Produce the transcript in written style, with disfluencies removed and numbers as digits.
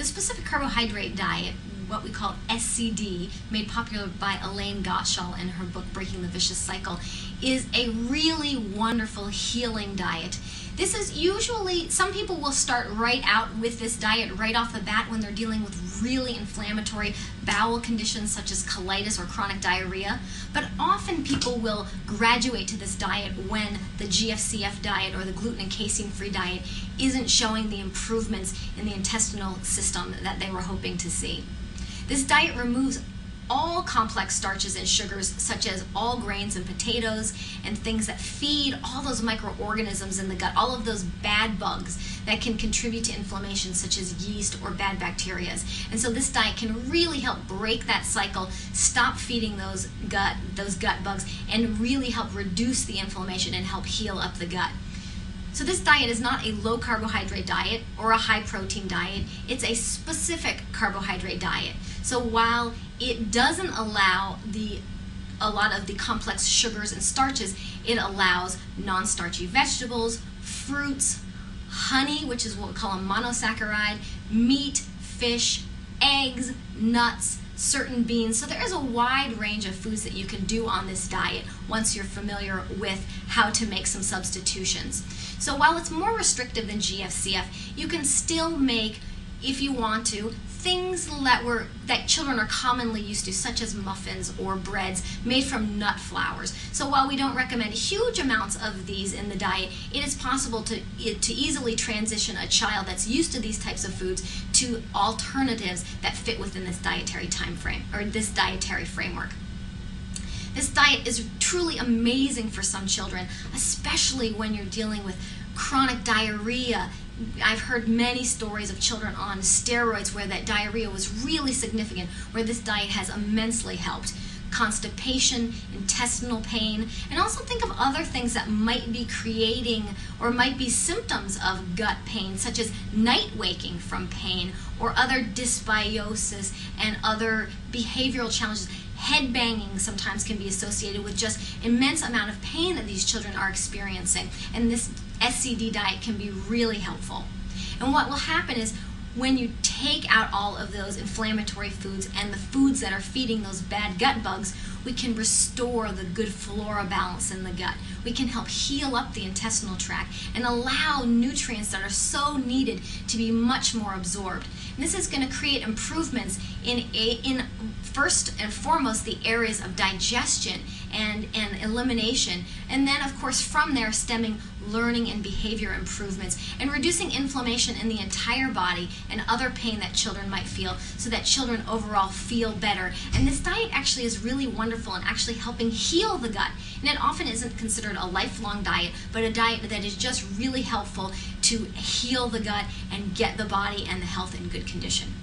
The specific carbohydrate diet, what we call SCD, made popular by Elaine Gottschall in her book Breaking the Vicious Cycle, is a really wonderful healing diet. This is usually, some people will start right out with this diet right off the bat when they're dealing with really inflammatory bowel conditions such as colitis or chronic diarrhea, but often people will graduate to this diet when the GFCF diet or the gluten and casein-free diet isn't showing the improvements in the intestinal system that they were hoping to see. This diet removes all complex starches and sugars, such as all grains and potatoes and things that feed all those microorganisms in the gut, all of those bad bugs that can contribute to inflammation, such as yeast or bad bacteria. And so this diet can really help break that cycle, stop feeding those gut bugs, and really help reduce the inflammation and help heal up the gut. So this diet is not a low carbohydrate diet or a high protein diet. It's a specific carbohydrate diet. So while it doesn't allow a lot of the complex sugars and starches, it allows non-starchy vegetables, fruits, honey, which is what we call a monosaccharide, meat, fish, eggs, nuts, certain beans. So there is a wide range of foods that you can do on this diet once you're familiar with how to make some substitutions. So while it's more restrictive than GFCF, you can still make, if you want to, things that children are commonly used to, such as muffins or breads made from nut flours. So while we don't recommend huge amounts of these in the diet, it is possible to easily transition a child that's used to these types of foods to alternatives that fit within this dietary time frame or this dietary framework. This diet is truly amazing for some children, especially when you're dealing with chronic diarrhea. I've heard many stories of children on steroids where that diarrhea was really significant, where this diet has immensely helped. Constipation, intestinal pain, and also think of other things that might be creating or might be symptoms of gut pain, such as night waking from pain or other dysbiosis and other behavioral challenges. Head banging sometimes can be associated with just immense amount of pain that these children are experiencing, and this SCD diet can be really helpful. And what will happen is when you take out all of those inflammatory foods and the foods that are feeding those bad gut bugs, we can restore the good flora balance in the gut. We can help heal up the intestinal tract and allow nutrients that are so needed to be much more absorbed. And this is going to create improvements in first and foremost the areas of digestion and elimination, and then of course from there stemming learning and behavior improvements and reducing inflammation in the entire body and other pain that children might feel, so that children overall feel better. And this diet actually is really wonderful in actually helping heal the gut, and it often isn't considered a lifelong diet, but a diet that is just really helpful to heal the gut and get the body and the health in good condition.